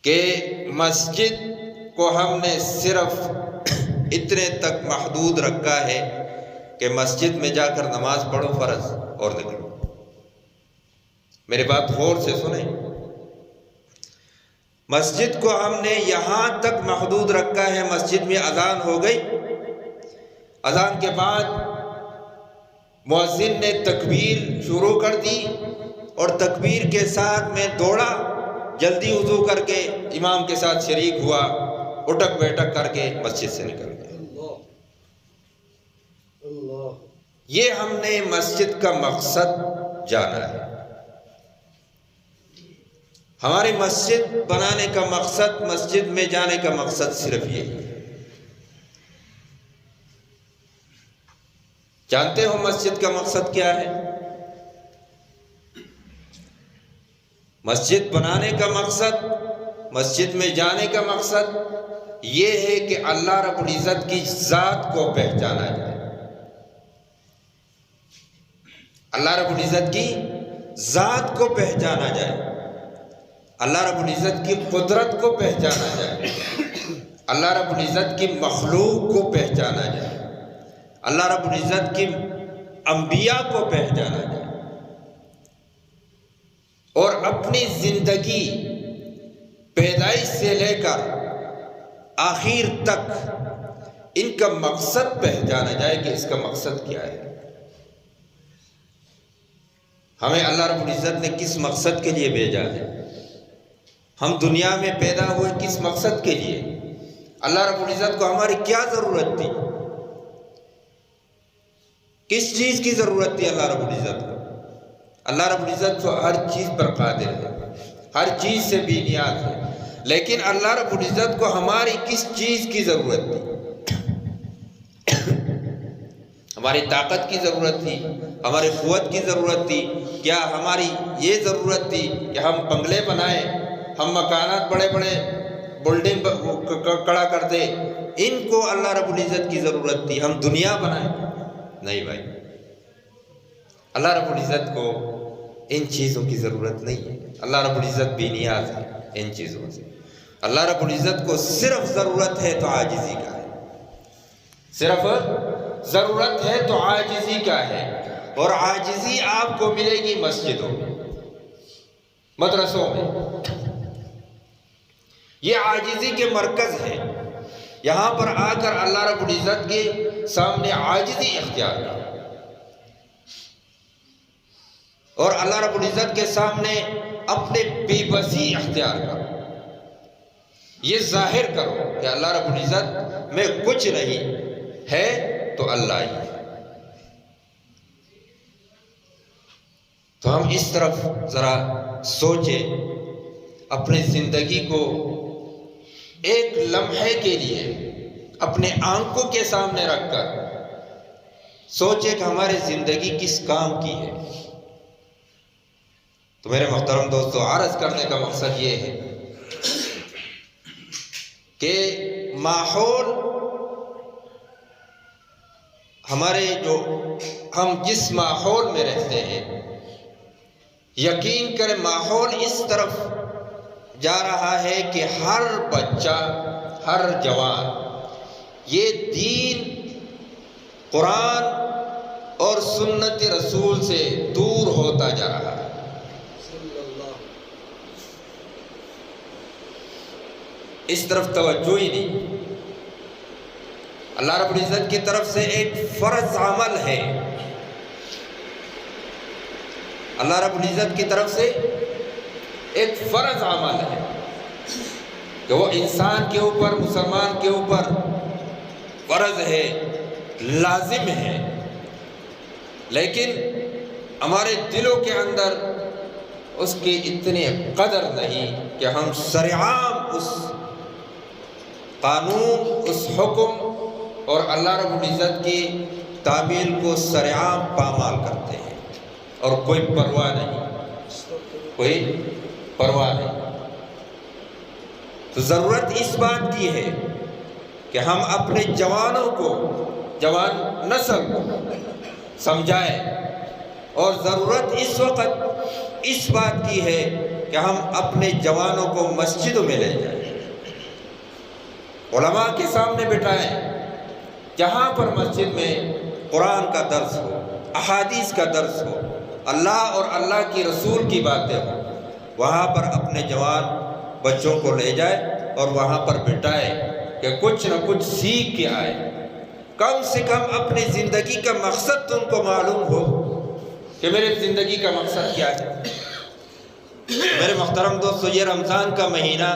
کہ مسجد کو ہم نے صرف اتنے تک محدود رکھا ہے کہ مسجد میں جا کر نماز پڑھو فرض اور نکلو۔ میری بات غور سے سنیں، مسجد کو ہم نے یہاں تک محدود رکھا ہے، مسجد میں اذان ہو گئی، اذان کے بعد مؤذن نے تکبیر شروع کر دی اور تکبیر کے ساتھ میں دوڑا، جلدی وضو کر کے امام کے ساتھ شریک ہوا، اٹک بیٹک کر کے مسجد سے نکل گیا۔ یہ ہم نے مسجد کا مقصد جانا ہے۔ ہماری مسجد بنانے کا مقصد، مسجد میں جانے کا مقصد صرف یہ ہے۔ جانتے ہو مسجد کا مقصد کیا ہے؟ مسجد بنانے کا مقصد، مسجد میں جانے کا مقصد یہ ہے کہ اللہ رب العزت کی ذات کو پہچانا جائے، اللہ رب العزت کی ذات کو پہچانا جائے، اللہ رب العزت کی قدرت کو پہچانا جائے، اللہ رب العزت کی مخلوق کو پہچانا جائے، اللہ رب العزت کی انبیاء کو پہچانا جائے، اور اپنی زندگی پیدائش سے لے کر آخر تک ان کا مقصد پہچانا جائے کہ اس کا مقصد کیا ہے۔ ہمیں اللہ رب العزت نے کس مقصد کے لیے بھیجا ہے؟ ہم دنیا میں پیدا ہوئے کس مقصد کے لیے؟ اللہ رب العزت کو ہماری کیا ضرورت تھی؟ کس چیز کی ضرورت تھی اللہ رب العزت کو؟ اللہ رب العزت تو ہر چیز پر قادر ہے، ہر چیز سے بے نیاز ہے، لیکن اللہ رب العزت کو ہماری کس چیز کی ضرورت تھی؟ ہماری طاقت کی ضرورت تھی، ہماری قوت کی ضرورت تھی، کیا ہماری یہ ضرورت تھی کہ ہم بنگلے بنائیں، ہم مکانات بڑے بڑے بلڈنگ کھڑا کر دیں؟ ان کو اللہ رب العزت کی ضرورت تھی، ہم دنیا بنائیں؟ نہیں بھائی، اللہ رب العزت کو ان چیزوں کی ضرورت نہیں ہے۔ اللہ رب العزت بے نیاز ہے ان چیزوں سے۔ اللہ رب العزت کو صرف ضرورت ہے تو عاجزی کا ہے، صرف ضرورت ہے تو عاجزی کا ہے، اور عاجزی آپ کو ملے گی مسجدوں میں، مدرسوں میں۔ یہ عاجزی کے مرکز ہے، یہاں پر آ کر اللہ رب العزت کے سامنے عاجزی اختیار کرو، اور اللہ رب العزت کے سامنے اپنے بے بسی اختیار کرو، یہ ظاہر کرو کہ اللہ رب العزت میں کچھ نہیں ہے تو اللہ ہی ہے۔ تو ہم اس طرف ذرا سوچیں، اپنی زندگی کو ایک لمحے کے لیے اپنے آنکھوں کے سامنے رکھ کر سوچیں کہ ہماری زندگی کس کام کی ہے۔ تو میرے محترم دوستو، عرض کرنے کا مقصد یہ ہے کہ ماحول ہمارے ہم جس ماحول میں رہتے ہیں، یقین کریں ماحول اس طرف جا رہا ہے کہ ہر بچہ، ہر جوان یہ دین، قرآن اور سنت رسول سے دور ہوتا جا رہا ہے۔ اس طرف توجہ ہی نہیں۔ اللہ رب العزت کی طرف سے ایک فرض عمل ہے، اللہ رب العزت کی طرف سے ایک فرض عمل ہے کہ وہ انسان کے اوپر، مسلمان کے اوپر فرض ہے، لازم ہے، لیکن ہمارے دلوں کے اندر اس کی اتنی قدر نہیں کہ ہم سرعام اس قانون، اس حکم اور اللہ رب العزت کی تعمیل کو سرعام پامال کرتے ہیں، اور کوئی پرواہ نہیں، کوئی پرواہ نہیں۔ تو ضرورت اس بات کی ہے کہ ہم اپنے جوانوں کو، جوان نسل کو سمجھائیں، اور ضرورت اس وقت اس بات کی ہے کہ ہم اپنے جوانوں کو مسجدوں میں لے جائیں، علماء کے سامنے بٹھائیں، جہاں پر مسجد میں قرآن کا درس ہو، احادیث کا درس ہو، اللہ اور اللہ کی رسول کی باتیں ہوں، وہاں پر اپنے جوان بچوں کو لے جائے اور وہاں پر بٹھائے کہ کچھ نہ کچھ سیکھ کے آئے، کم سے کم اپنی زندگی کا مقصد تو ان کو معلوم ہو کہ میرے زندگی کا مقصد کیا ہے۔ میرے محترم دوستو، یہ رمضان کا مہینہ